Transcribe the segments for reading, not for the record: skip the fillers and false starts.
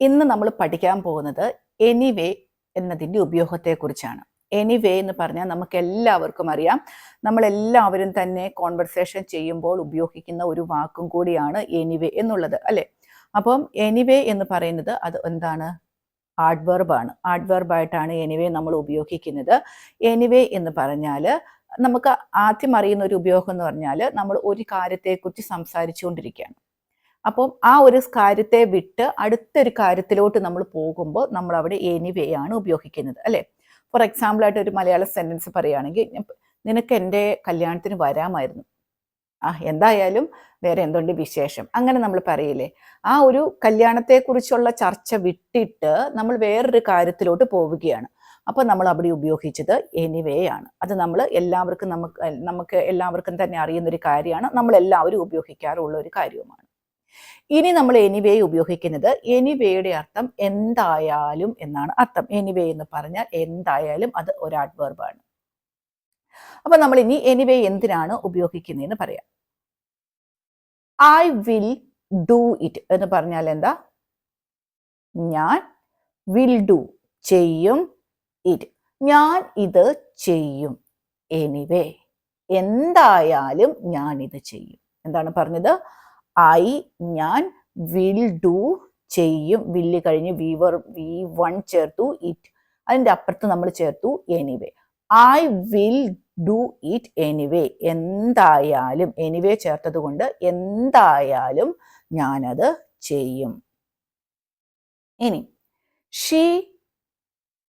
ഇന്ന് നമ്മൾ പഠിക്കാൻ പോകുന്നത് എനിവേ എന്നതിൻ്റെ ഉപയോഗത്തെക്കുറിച്ചാണ്. എനിവേ എന്ന് പറഞ്ഞാൽ നമുക്ക് എല്ലാവർക്കും അറിയാം, നമ്മളെല്ലാവരും തന്നെ കോൺവെർസേഷൻ ചെയ്യുമ്പോൾ ഉപയോഗിക്കുന്ന ഒരു വാക്കും കൂടിയാണ് എനിവേ എന്നുള്ളത്, അല്ലേ? അപ്പം എനിവേ എന്ന് പറയുന്നത് അത് എന്താണ്? ആഡ്വർബാണ്. ആഡ്വർബായിട്ടാണ് എനിവേ നമ്മൾ ഉപയോഗിക്കുന്നത്. എനിവേ എന്ന് പറഞ്ഞാൽ നമുക്ക് ആദ്യം അറിയുന്ന ഒരു ഉപയോഗം എന്ന് പറഞ്ഞാൽ നമ്മൾ ഒരു കാര്യത്തെക്കുറിച്ച് സംസാരിച്ചുകൊണ്ടിരിക്കുകയാണ്. അപ്പം ആ ഒരു കാര്യത്തെ വിട്ട് അടുത്തൊരു കാര്യത്തിലോട്ട് നമ്മൾ പോകുമ്പോൾ നമ്മൾ അവിടെ എനിവേ ആണ് ഉപയോഗിക്കുന്നത്, അല്ലേ? ഫോർ എക്സാമ്പിൾ ആയിട്ട് ഒരു മലയാള സെൻറ്റൻസ് പറയുകയാണെങ്കിൽ, നിനക്ക് എൻ്റെ കല്യാണത്തിന് വരാമായിരുന്നു. എന്തായാലും വേറെ എന്തുണ്ട് വിശേഷം, അങ്ങനെ നമ്മൾ പറയില്ലേ? ആ ഒരു കല്യാണത്തെക്കുറിച്ചുള്ള ചർച്ച വിട്ടിട്ട് നമ്മൾ വേറൊരു കാര്യത്തിലോട്ട് പോവുകയാണ്. അപ്പോൾ നമ്മൾ അവിടെ ഉപയോഗിച്ചത് എനിവേ ആണ്. അത് നമ്മൾ എല്ലാവർക്കും നമുക്ക് എല്ലാവർക്കും തന്നെ അറിയുന്നൊരു കാര്യമാണ്, നമ്മളെല്ലാവരും ഉപയോഗിക്കാറുള്ള ഒരു കാര്യവുമാണ്. ഇനി നമ്മൾ എനിവേ ഉപയോഗിക്കുന്നത്, എനിവേയുടെ അർത്ഥം എന്തായാലും എന്നാണ് അർത്ഥം. എനിവേ എന്ന് പറഞ്ഞാൽ എന്തായാലും അത് ഒരു ആഡ്വർബാണ്. അപ്പൊ നമ്മൾ ഇനി എനിവേ എന്തിനാണ് ഉപയോഗിക്കുന്നതെന്ന് പറയാം. ഐ വിൽ ഡു ഇറ്റ് എന്ന് പറഞ്ഞാൽ എന്താ? ഞാൻ വിൽ ഡു ചെയ്യും, ഇറ്റ് ഞാൻ ഇത് ചെയ്യും. എനിവേ എന്തായാലും ഞാൻ ഇത് ചെയ്യും. എന്താണ് പറഞ്ഞത്? ഞാൻ വിൽ ഡു ചെയ്യും, വില്ല് കഴിഞ്ഞ് വി വൺ ചേർത്തു, ഇറ്റ് അതിൻ്റെ അപ്പുറത്ത് നമ്മൾ ചേർത്തു anyway. I will do it anyway, എന്തായാലും എനിവേ ചേർത്തത് കൊണ്ട് എന്തായാലും ഞാനത് ചെയ്യും. ഇനി ഷീ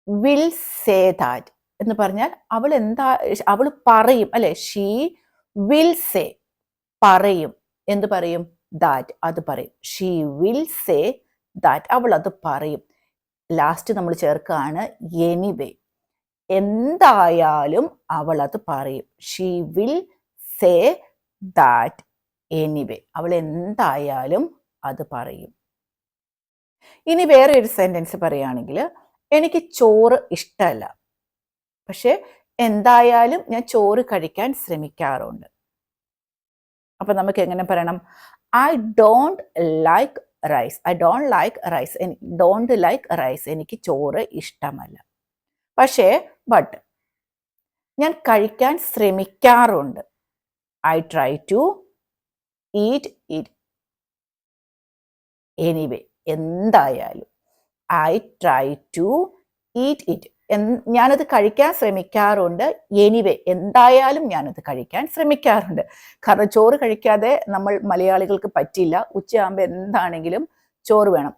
വിൽ സേ ദാറ്റ് എന്ന് പറഞ്ഞാൽ അവൾ പറയും, അല്ലെ? ഷീ വിൽ സേ പറയും. എന്ത് പറയും? ദാറ്റ്, അത് പറയും. ഷീ വിൽ സേ ദാറ്റ്, അവൾ അത് പറയും. ലാസ്റ്റ് നമ്മൾ ചേർക്കുകയാണ് എനിവേ, എന്തായാലും അവൾ അത് പറയും. She will say that anyway, അവൾ എന്തായാലും അത് പറയും. ഇനി വേറെ ഒരു സെന്റൻസ് പറയുകയാണെങ്കിൽ, എനിക്ക് ചോറ് ഇഷ്ടമല്ല, പക്ഷെ എന്തായാലും ഞാൻ ചോറ് കഴിക്കാൻ ശ്രമിക്കാറുണ്ട്. അപ്പൊ നമുക്ക് എങ്ങനെ പറയണം? I don't like rice. I don't like rice. Don't like rice, എനിക്ക് ചോറ് ഇഷ്ടമല്ല. പക്ഷേ ബട്ട് ഞാൻ കഴിക്കാൻ ശ്രമിക്കാറുണ്ട്. I try to eat it anyway, എന്തായാലും. I try to eat it, ഞാനത് കഴിക്കാൻ ശ്രമിക്കാറുണ്ട്. എനിവേ, എന്തായാലും ഞാനത് കഴിക്കാൻ ശ്രമിക്കാറുണ്ട്. കാരണം ചോറ് കഴിക്കാതെ നമ്മൾ മലയാളികൾക്ക് പറ്റില്ല. ഉച്ചയാകുമ്പോൾ എന്താണെങ്കിലും ചോറ് വേണം.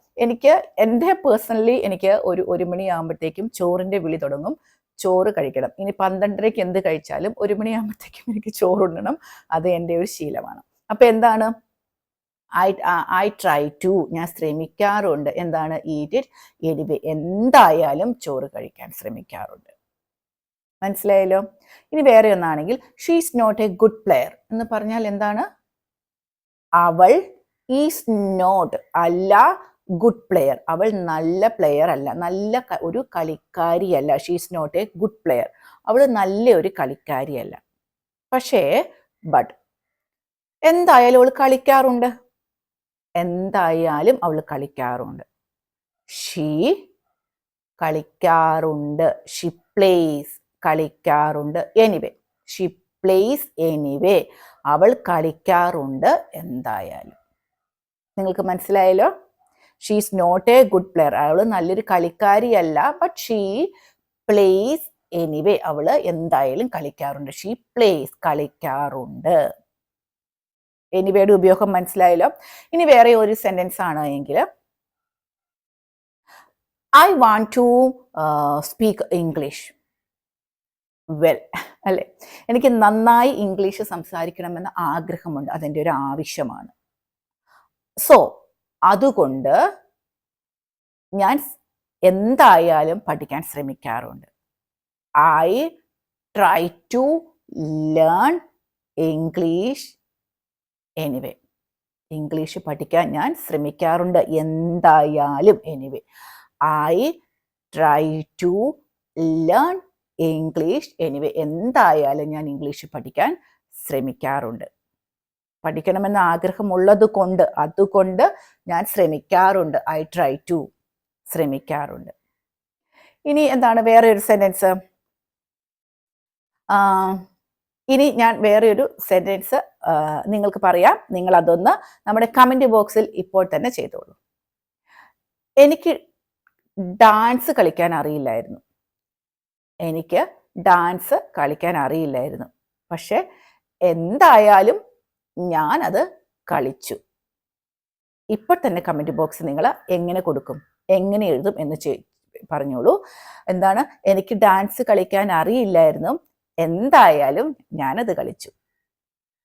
എൻ്റെ പേഴ്സണലി എനിക്ക് ഒരു മണിയാകുമ്പോഴത്തേക്കും ചോറിൻ്റെ വിളി തുടങ്ങും. ചോറ് കഴിക്കണം. ഇനി 12:30 എന്ത് കഴിച്ചാലും 1 മണിയാകുമ്പോഴത്തേക്കും എനിക്ക് ചോറുണ്ണണം. അത് എൻ്റെ ഒരു ശീലമാണ്. അപ്പം എന്താണ്? ഐ ട്രൈ ടു, ഞാൻ ശ്രമിക്കാറുണ്ട്. എന്താണ്? ഈറ്റ് ഇറ്റ് എനിവേ, എന്തായാലും ചോറ് കഴിക്കാൻ ശ്രമിക്കാറുണ്ട്. മനസ്സിലായല്ലോ? ഇനി വേറെ ഒന്നാണെങ്കിൽ, she is not a good player എന്ന് പറഞ്ഞാൽ എന്താണ്? അവൾ ഈസ് നോട്ട്, അല്ല, ഗുഡ് പ്ലെയർ, അവൾ നല്ല പ്ലെയർ അല്ല, നല്ല ഒരു കളിക്കാരിയല്ല. She is not a good player, അവൾ നല്ല ഒരു കളിക്കാരിയല്ല. പക്ഷേ ബട്ട് എന്തായാലും അവൾ കളിക്കാറുണ്ട്. എന്തായാലും അവൾ കളിക്കാറുണ്ട്. ഷീ കളിക്കാറുണ്ട്. ഷി പ്ലേസ്, കളിക്കാറുണ്ട്. എനിവേ, ഷി പ്ലേസ് എനിവേ, അവൾ കളിക്കാറുണ്ട് എന്തായാലും. നിങ്ങൾക്ക് മനസ്സിലായല്ലോ? She is not a good player, അവൾ നല്ലൊരു കളിക്കാരിയല്ല. ബട്ട് ഷീ പ്ലേസ് എനിവേ, അവൾ എന്തായാലും കളിക്കാറുണ്ട്. ഷീ പ്ലേസ്, കളിക്കാറുണ്ട്. എനിവേയുടെ ഉപയോഗം മനസ്സിലായല്ലോ? ഇനി വേറെ ഒരു സെന്റൻസ് ആണ് എങ്കിൽ, I want to speak English well, അല്ലേ? എനിക്ക് നന്നായി ഇംഗ്ലീഷ് സംസാരിക്കണമെന്ന ആഗ്രഹമുണ്ട്, അതെൻ്റെ ഒരു ആവശ്യമാണ്. സോ അതുകൊണ്ട് ഞാൻ എന്തായാലും പഠിക്കാൻ ശ്രമിക്കാറുണ്ട്. I try to learn English anyway, English പഠിക്കാൻ ഞാൻ ശ്രമിക്കാറുണ്ട് എന്തായാലും. Anyway, I try to learn English anyway, എന്തായാലും ഞാൻ ഇംഗ്ലീഷ് പഠിക്കാൻ ശ്രമിക്കാറുണ്ട്. പഠിക്കണമെന്ന ആഗ്രഹമുള്ളത് കൊണ്ട്, അതുകൊണ്ട് ഞാൻ ശ്രമിക്കാറുണ്ട്. ഐ ട്രൈ ടു ശ്രമിക്കാറുണ്ട്. ഇനി എന്താണ് വേറെ ഒരു സെന്റൻസ്? ഇനി ഞാൻ വേറെ ഒരു സെന്റൻസ് നിങ്ങൾക്ക് പറയാം. നിങ്ങൾ അതൊന്ന് നമ്മുടെ കമന്റ് ബോക്സിൽ ഇപ്പോൾ തന്നെ ചെയ്തോളൂ. എനിക്ക് ഡാൻസ് കളിക്കാൻ അറിയില്ലായിരുന്നു. എനിക്ക് ഡാൻസ് കളിക്കാൻ അറിയില്ലായിരുന്നു. പക്ഷെ എന്തായാലും ഞാനത് കളിച്ചു. ഇപ്പോൾ തന്നെ കമന്റ് ബോക്സ് നിങ്ങൾ എങ്ങനെ കൊടുക്കും, എങ്ങനെ എഴുതും എന്ന് പറഞ്ഞോളൂ. എന്താണ്? എനിക്ക് ഡാൻസ് കളിക്കാൻ അറിയില്ലായിരുന്നു, എന്തായാലും ഞാനത് കളിച്ചു.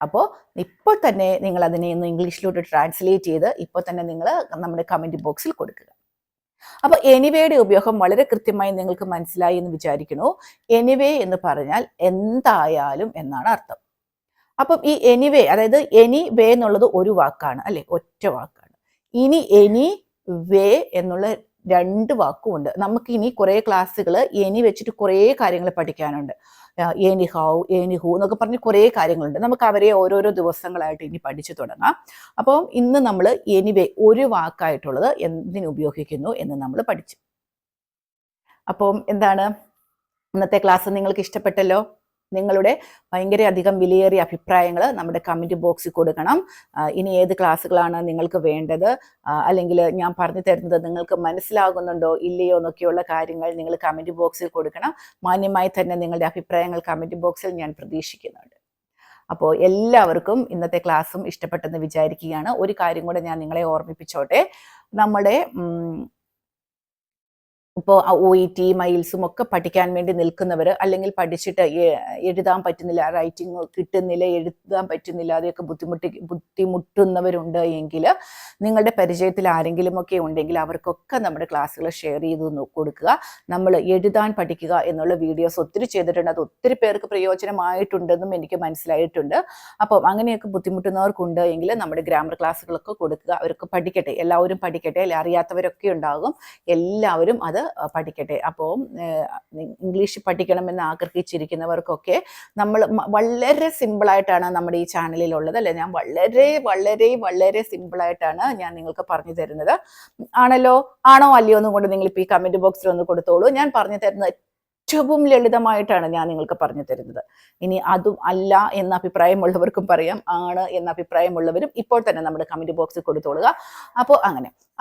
അപ്പോൾ ഇപ്പോൾ തന്നെ നിങ്ങൾ അതിനെ ഒന്ന് ഇംഗ്ലീഷിലോട്ട് ട്രാൻസ്ലേറ്റ് ചെയ്ത് ഇപ്പോൾ തന്നെ നിങ്ങൾ നമ്മുടെ കമന്റ് ബോക്സിൽ കൊടുക്കുക. അപ്പോൾ എനിവേയുടെ ഉപയോഗം വളരെ കൃത്യമായി നിങ്ങൾക്ക് മനസ്സിലായി എന്ന് വിചാരിക്കുന്നു. എനിവേ എന്ന് പറഞ്ഞാൽ എന്തായാലും എന്നാണ് അർത്ഥം. അപ്പം ഈ എനിവേ, അതായത് എനി വേ എന്നുള്ളത് ഒരു വാക്കാണ് അല്ലെ, ഒറ്റ വാക്കാണ്. ഇനി എനി വേ എന്നുള്ള 2 വാക്കുമുണ്ട്. നമുക്ക് ഇനി കുറേ ക്ലാസ്സുകൾ എനി വെച്ചിട്ട് കുറേ കാര്യങ്ങൾ പഠിക്കാനുണ്ട്. എനി ഹൗ, എനി ഹൂ എന്നൊക്കെ പറഞ്ഞ് കുറേ കാര്യങ്ങളുണ്ട്. നമുക്ക് അവരെ ഓരോരോ ദിവസങ്ങളായിട്ട് ഇനി പഠിച്ചു തുടങ്ങാം. അപ്പം ഇന്ന് നമ്മൾ എനിവേ ഒരു വാക്കായിട്ടുള്ളത് എന്തിനു ഉപയോഗിക്കുന്നു എന്ന് നമ്മൾ പഠിച്ചു. അപ്പം എന്താണ്, ഇന്നത്തെ ക്ലാസ് നിങ്ങൾക്ക് ഇഷ്ടപ്പെട്ടല്ലോ? നിങ്ങളുടെ ഭയങ്കര അധികം വിലയേറിയ അഭിപ്രായങ്ങൾ നമ്മുടെ കമന്റ് ബോക്സിൽ കൊടുക്കണം. ഇനി ഏത് ക്ലാസ്സുകളാണ് നിങ്ങൾക്ക് വേണ്ടത്, അല്ലെങ്കിൽ ഞാൻ പറഞ്ഞു തരുന്നത് നിങ്ങൾക്ക് മനസ്സിലാകുന്നുണ്ടോ ഇല്ലയോ എന്നൊക്കെയുള്ള കാര്യങ്ങൾ നിങ്ങൾ കമന്റ് ബോക്സിൽ കൊടുക്കണം. മാന്യമായി തന്നെ നിങ്ങളുടെ അഭിപ്രായങ്ങൾ കമന്റ് ബോക്സിൽ ഞാൻ പ്രതീക്ഷിക്കുന്നുണ്ട്. അപ്പോൾ എല്ലാവർക്കും ഇന്നത്തെ ക്ലാസ്സും ഇഷ്ടപ്പെട്ടെന്ന് വിചാരിക്കുകയാണ്. ഒരു കാര്യം കൂടെ ഞാൻ നിങ്ങളെ ഓർമ്മിപ്പിച്ചോട്ടെ. നമ്മുടെ ഇപ്പോൾ OET മൈൽസും ഒക്കെ പഠിക്കാൻ വേണ്ടി നിൽക്കുന്നവർ, അല്ലെങ്കിൽ പഠിച്ചിട്ട് എഴുതാൻ പറ്റുന്നില്ല, റൈറ്റിംഗ് കിട്ടുന്നില്ല, എഴുതാൻ പറ്റുന്നില്ല, അതൊക്കെ ബുദ്ധിമുട്ടുന്നവരുണ്ട് എങ്കിൽ നിങ്ങളുടെ പരിചയത്തിൽ ആരെങ്കിലുമൊക്കെ ഉണ്ടെങ്കിൽ അവർക്കൊക്കെ നമ്മുടെ ക്ലാസ്സുകൾ ഷെയർ ചെയ്ത് കൊടുക്കുക. നമ്മൾ എഴുതാൻ പഠിക്കുക എന്നുള്ള വീഡിയോസ് ഒത്തിരി ചെയ്തിട്ടുണ്ട്. അത് ഒത്തിരി പേർക്ക് പ്രയോജനമായിട്ടുണ്ടെന്നും എനിക്ക് മനസ്സിലായിട്ടുണ്ട്. അപ്പം അങ്ങനെയൊക്കെ ബുദ്ധിമുട്ടുന്നവർക്കുണ്ട് എങ്കിൽ നമ്മുടെ ഗ്രാമർ ക്ലാസ്സുകളൊക്കെ കൊടുക്കുക. അവർക്ക് പഠിക്കട്ടെ, എല്ലാവരും പഠിക്കട്ടെ. അറിയാത്തവരൊക്കെ ഉണ്ടാകും, എല്ലാവരും അത് പഠിക്കട്ടെ. അപ്പോൾ ഇംഗ്ലീഷ് പഠിക്കണമെന്ന് ആഗ്രഹിച്ചിരിക്കുന്നവർക്കൊക്കെ നമ്മൾ വളരെ സിമ്പിളായിട്ടാണ് നമ്മുടെ ഈ ചാനലിലുള്ളത് അല്ലേ. ഞാൻ വളരെ വളരെ വളരെ സിമ്പിളായിട്ടാണ് ഞാൻ നിങ്ങൾക്ക് പറഞ്ഞു തരുന്നത്. ആണോ അല്ലയോ എന്നും കൊണ്ട് നിങ്ങൾ ഇപ്പോൾ ഈ കമന്റ് ബോക്സിൽ ഒന്ന് കൊടുത്തോളൂ. ഞാൻ പറഞ്ഞു തരുന്നത് ഏറ്റവും ലളിതമായിട്ടാണ് ഞാൻ നിങ്ങൾക്ക് പറഞ്ഞു തരുന്നത്. ഇനി അതും അല്ല എന്ന അഭിപ്രായമുള്ളവർക്കും പറയാം, ആണ് എന്ന അഭിപ്രായമുള്ളവരും ഇപ്പോൾ തന്നെ നമ്മുടെ കമന്റ് ബോക്സിൽ കൊടുത്തോളുക.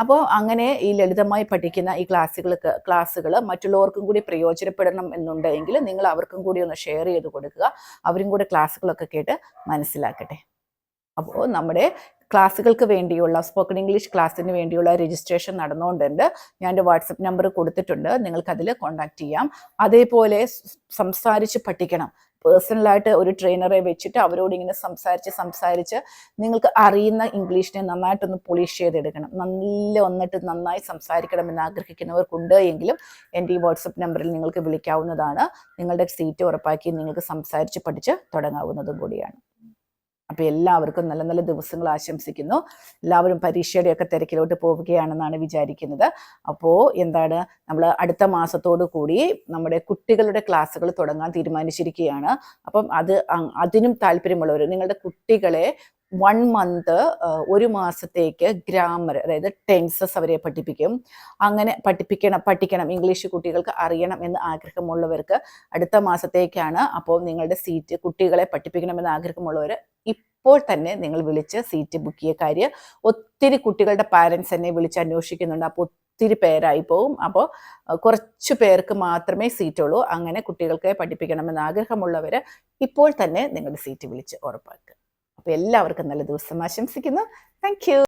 അപ്പോൾ അങ്ങനെ ഈ ലളിതമായി പഠിക്കുന്ന ഈ ക്ലാസ്സുകൾ മറ്റുള്ളവർക്കും കൂടി പ്രയോജനപ്പെടണം എന്നുണ്ടെങ്കിൽ നിങ്ങൾ അവർക്കും കൂടി ഒന്ന് ഷെയർ ചെയ്ത് കൊടുക്കുക. അവരും കൂടി ക്ലാസ്സുകളൊക്കെ കേട്ട് മനസ്സിലാക്കട്ടെ. അപ്പോൾ നമ്മുടെ ക്ലാസ്സുകൾക്ക് വേണ്ടിയുള്ള സ്പോക്കൺ ഇംഗ്ലീഷ് ക്ലാസ്സിന് വേണ്ടിയുള്ള രജിസ്ട്രേഷൻ നടന്നുകൊണ്ടുണ്ട്. ഞാൻ എൻ്റെ വാട്സപ്പ് നമ്പർ കൊടുത്തിട്ടുണ്ട്, നിങ്ങൾക്കതിൽ കോൺടാക്ട് ചെയ്യാം. അതേപോലെ സംസാരിച്ച് പഠിക്കണം. പേഴ്സണലായിട്ട് ഒരു ട്രെയിനറെ വെച്ചിട്ട് അവരോട് ഇങ്ങനെ സംസാരിച്ച് നിങ്ങൾക്ക് അറിയുന്ന ഇംഗ്ലീഷിനെ നന്നായിട്ടൊന്ന് പോളിഷ് ചെയ്തെടുക്കണം. വന്നിട്ട് നന്നായി സംസാരിക്കണമെന്ന് ആഗ്രഹിക്കുന്നവർക്കുണ്ട് എങ്കിലും എൻ്റെ ഈ വാട്സപ്പ് നമ്പറിൽ നിങ്ങൾക്ക് വിളിക്കാവുന്നതാണ്. നിങ്ങളുടെ സീറ്റ് ഉറപ്പാക്കി നിങ്ങൾക്ക് സംസാരിച്ച് പഠിച്ച് തുടങ്ങാവുന്നതും കൂടിയാണ്. അപ്പോൾ എല്ലാവർക്കും നല്ല നല്ല ദിവസങ്ങൾ ആശംസിക്കുന്നു. എല്ലാവരും പരീക്ഷയുടെയൊക്കെ തിരക്കിലോട്ട് പോവുകയാണെന്നാണ് വിചാരിക്കുന്നത്. അപ്പോൾ എന്താണ്, നമ്മൾ അടുത്ത മാസത്തോടു കൂടി നമ്മുടെ കുട്ടികളുടെ ക്ലാസ്സുകൾ തുടങ്ങാൻ തീരുമാനിച്ചിരിക്കുകയാണ്. അപ്പം അതിനും താല്പര്യമുള്ളവർ നിങ്ങളുടെ കുട്ടികളെ 1 month ഒരു മാസത്തേക്ക് ഗ്രാമർ, അതായത് ടെൻസസ് അവരെ പഠിപ്പിക്കും. അങ്ങനെ പഠിക്കണം ഇംഗ്ലീഷ് കുട്ടികൾക്ക് അറിയണം എന്ന് ആഗ്രഹമുള്ളവർക്ക് അടുത്ത മാസത്തേക്കാണ്. അപ്പോൾ നിങ്ങളുടെ സീറ്റ്, കുട്ടികളെ പഠിപ്പിക്കണമെന്ന് ആഗ്രഹമുള്ളവർ ഇപ്പോൾ തന്നെ നിങ്ങൾ വിളിച്ച് സീറ്റ് ബുക്ക് ചെയ്യ കാര്യം. ഒത്തിരി കുട്ടികളുടെ പാരൻസ് എന്നെ വിളിച്ച് അന്വേഷിക്കുന്നുണ്ട്. അപ്പോൾ ഒത്തിരി പേരായി പോവും. അപ്പോൾ കുറച്ച് പേർക്ക് മാത്രമേ സീറ്റുള്ളൂ. അങ്ങനെ കുട്ടികൾക്ക് പഠിപ്പിക്കണമെന്ന് ആഗ്രഹമുള്ളവർ ഇപ്പോൾ തന്നെ നിങ്ങളുടെ സീറ്റ് വിളിച്ച് ഉറപ്പാക്കുക. അപ്പോൾ എല്ലാവർക്കും നല്ല ദിവസം ആശംസിക്കുന്നു. Thank you.